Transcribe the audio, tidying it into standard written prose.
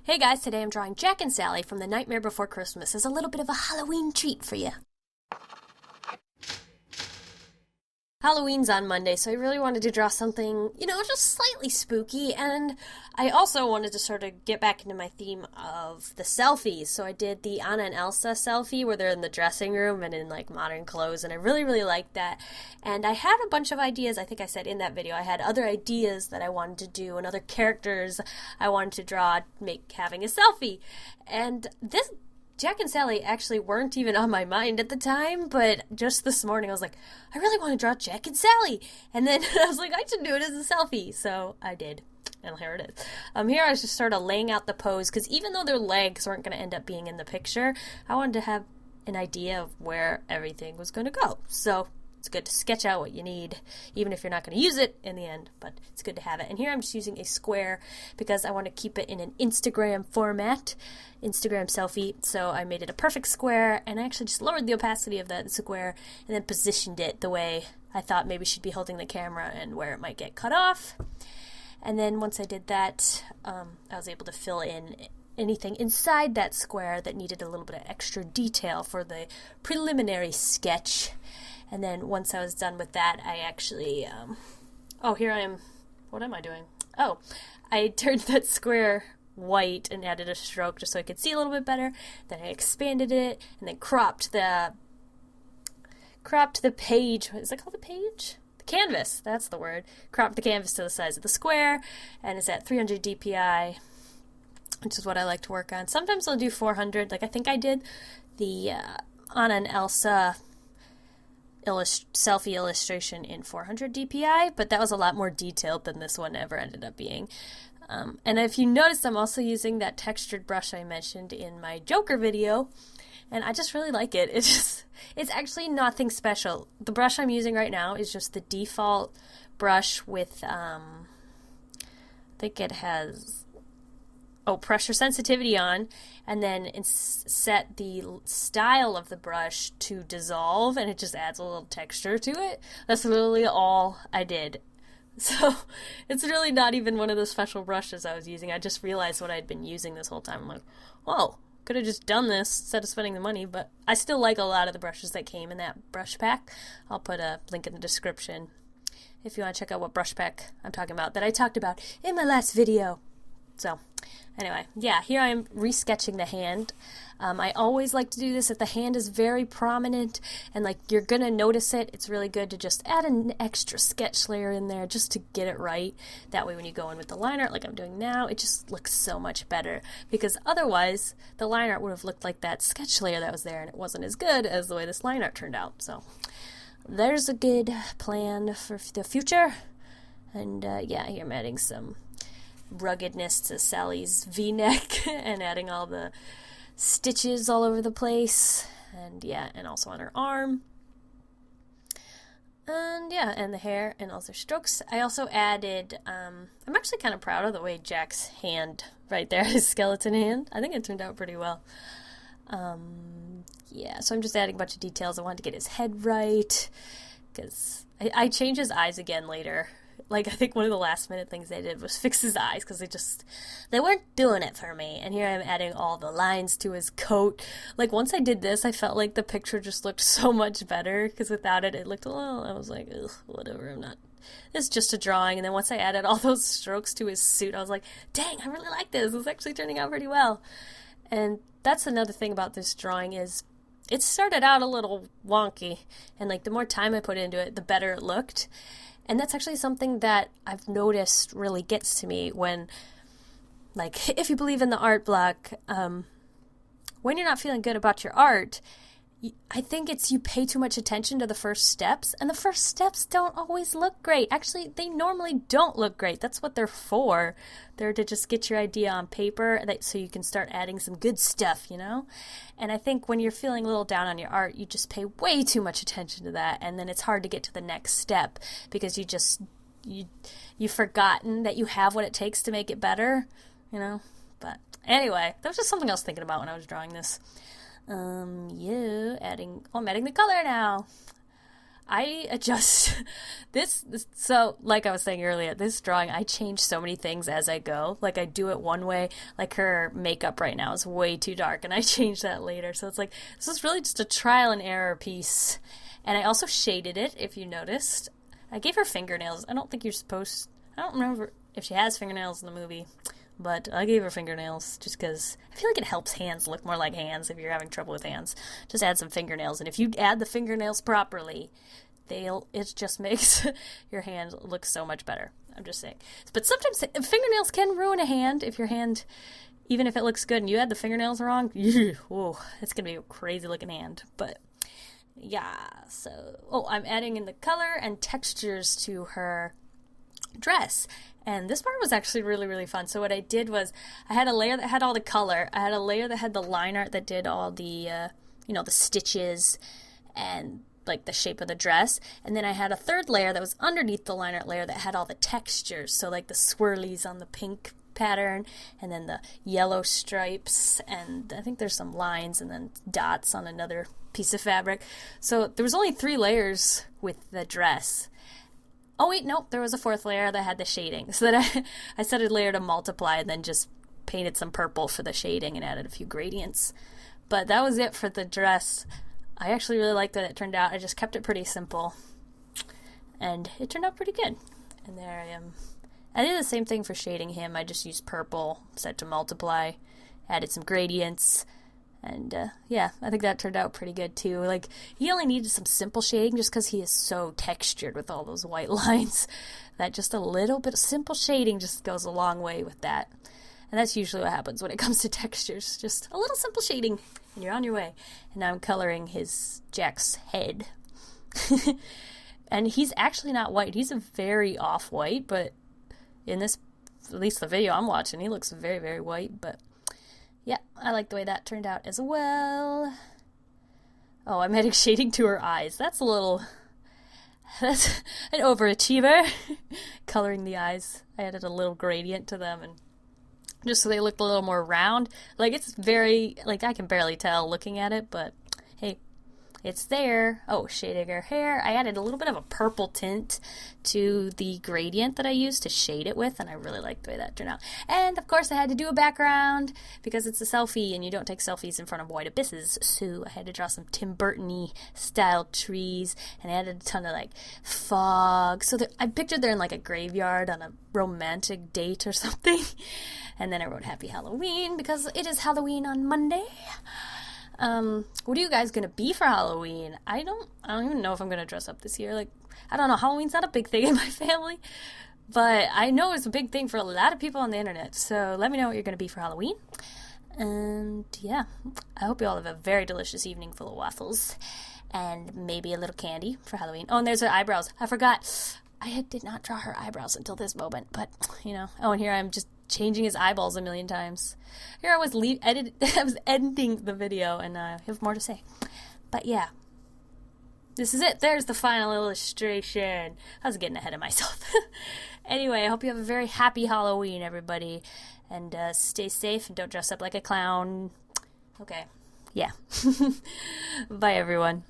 Hey guys, today I'm drawing Jack and Sally from The Nightmare Before Christmas as a little bit of a Halloween treat for you. Halloween's on Monday, so I really wanted to draw something, just slightly spooky, and I also wanted to sort of get back into my theme of the selfies. So I did the Anna and Elsa selfie where they're in the dressing room and in like modern clothes, and I really, really liked that. And I had a bunch of ideas, I think I said in that video, I had other ideas that I wanted to do and other characters I wanted to draw, having a selfie. And this Jack and Sally actually weren't even on my mind at the time, but just this morning I was like, I really want to draw Jack and Sally. And then I was like, I should do it as a selfie. So I did. And here it is. Here I was just sort of laying out the pose, because even though their legs weren't going to end up being in the picture, I wanted to have an idea of where everything was going to go. So it's good to sketch out what you need, even if you're not going to use it in the end, but it's good to have it. And here I'm just using a square because I want to keep it in an Instagram format, Instagram selfie. So I made it a perfect square, and I actually just lowered the opacity of that square and then positioned it the way I thought maybe she'd be holding the camera and where it might get cut off. And then once I did that, I was able to fill in anything inside that square that needed a little bit of extra detail for the preliminary sketch. And then once I was done with that, I actually, here I am. What am I doing? Oh, I turned that square white and added a stroke just so I could see a little bit better. Then I expanded it and then cropped the page. Is it called the page? The canvas, that's the word. Cropped the canvas to the size of the square, and it's at 300 DPI, which is what I like to work on. Sometimes I'll do 400, like I think I did the Anna and Elsa selfie illustration in 400 DPI, but that was a lot more detailed than this one ever ended up being. And if you notice, I'm also using that textured brush I mentioned in my Joker video, and I just really like it. It's actually nothing special. The brush I'm using right now is just the default brush with, I think it has pressure sensitivity on, and then set the style of the brush to dissolve, and it just adds a little texture to it. That's literally all I did. So it's really not even one of the special brushes I was using. I just realized what I'd been using this whole time. I'm like, whoa, could have just done this instead of spending the money, but I still like a lot of the brushes that came in that brush pack. I'll put a link in the description if you want to check out what brush pack I'm talking about that I talked about in my last video. So anyway, yeah, here I am resketching the hand. I always like to do this if the hand is very prominent and like you're gonna notice it. It's really good to just add an extra sketch layer in there just to get it right. That way when you go in with the line art like I'm doing now, it just looks so much better, because otherwise the line art would have looked like that sketch layer that was there, and it wasn't as good as the way this line art turned out. So there's a good plan for the future. And yeah, here I'm adding some ruggedness to Sally's v-neck and adding all the stitches all over the place, and yeah, and also on her arm, and yeah, and the hair and all their strokes. I also added, I'm actually kind of proud of the way Jack's hand right there, his skeleton hand. I think it turned out pretty well. Yeah, so I'm just adding a bunch of details. I wanted to get his head right, because I changed his eyes again later. Like, I think one of the last minute things they did was fix his eyes, because they weren't doing it for me. And here I'm adding all the lines to his coat. Like, once I did this, I felt like the picture just looked so much better, because without it, it looked I was like, ugh, whatever, it's just a drawing. And then once I added all those strokes to his suit, I was like, dang, I really like this. It's actually turning out pretty well. And that's another thing about this drawing is, it started out a little wonky, and like the more time I put into it, the better it looked. And that's actually something that I've noticed really gets to me when, like, if you believe in the art block, when you're not feeling good about your art, I think it's you pay too much attention to the first steps, and the first steps don't always look great. Actually, they normally don't look great. That's what they're for. They're to just get your idea on paper so you can start adding some good stuff, And I think when you're feeling a little down on your art, you just pay way too much attention to that, and then it's hard to get to the next step because you've forgotten that you have what it takes to make it better, But anyway, that was just something I was thinking about when I was drawing this. I'm adding the color now. I adjust so like I was saying earlier, this drawing, I change so many things as I go. Like I do it one way, like her makeup right now is way too dark and I change that later. So it's like, this is really just a trial and error piece. And I also shaded it, if you noticed. I gave her fingernails. I don't think you're supposed, I don't remember if she has fingernails in the movie, but I gave her fingernails just because I feel like it helps hands look more like hands if you're having trouble with hands. Just add some fingernails, and if you add the fingernails properly, it just makes your hand look so much better. I'm just saying. But sometimes fingernails can ruin a hand if your hand, even if it looks good and you add the fingernails wrong, whoa, it's going to be a crazy looking hand. But yeah, so, I'm adding in the color and textures to her dress. And this part was actually really, really fun. So what I did was I had a layer that had all the color. I had a layer that had the line art that did all the, the stitches and like the shape of the dress. And then I had a third layer that was underneath the line art layer that had all the textures. So like the swirlies on the pink pattern and then the yellow stripes. And I think there's some lines and then dots on another piece of fabric. So there was only 3 layers with the dress. Oh wait, nope, there was a 4th layer that had the shading. So that I set a layer to multiply and then just painted some purple for the shading and added a few gradients. But that was it for the dress. I actually really liked that it turned out. I just kept it pretty simple. And it turned out pretty good. And there I am. I did the same thing for shading him. I just used purple, set to multiply, added some gradients. And, I think that turned out pretty good, too. Like, he only needed some simple shading just because he is so textured with all those white lines that just a little bit of simple shading just goes a long way with that. And that's usually what happens when it comes to textures. Just a little simple shading, and you're on your way. And now I'm coloring Jack's head. And he's actually not white. He's a very off-white, but in this, at least the video I'm watching, he looks very, very white, but yeah, I like the way that turned out as well. Oh, I'm adding shading to her eyes. That's an overachiever. Coloring the eyes. I added a little gradient to them, and just so they looked a little more round. Like, it's very, like, I can barely tell looking at it, but hey, it's there. Oh, shading her hair. I added a little bit of a purple tint to the gradient that I used to shade it with, and I really liked the way that turned out. And, of course, I had to do a background because it's a selfie, and you don't take selfies in front of white abysses, so I had to draw some Tim Burton-y style trees, and I added a ton of, like, fog. So I pictured they're in, like, a graveyard on a romantic date or something. And then I wrote Happy Halloween because it is Halloween on Monday. What are you guys gonna be for Halloween? I don't even know if I'm gonna dress up this year. Like, I don't know. Halloween's not a big thing in my family, but I know it's a big thing for a lot of people on the internet. So let me know what you're gonna be for Halloween. And yeah, I hope you all have a very delicious evening full of waffles and maybe a little candy for Halloween. Oh, and there's her eyebrows. I forgot. I did not draw her eyebrows until this moment, but Oh, and here I'm just changing his eyeballs a million times. Here I was I was editing the video, and I have more to say. But yeah, this is it. There's the final illustration. I was getting ahead of myself. Anyway, I hope you have a very happy Halloween, everybody, and stay safe and don't dress up like a clown. Okay, yeah. Bye, everyone.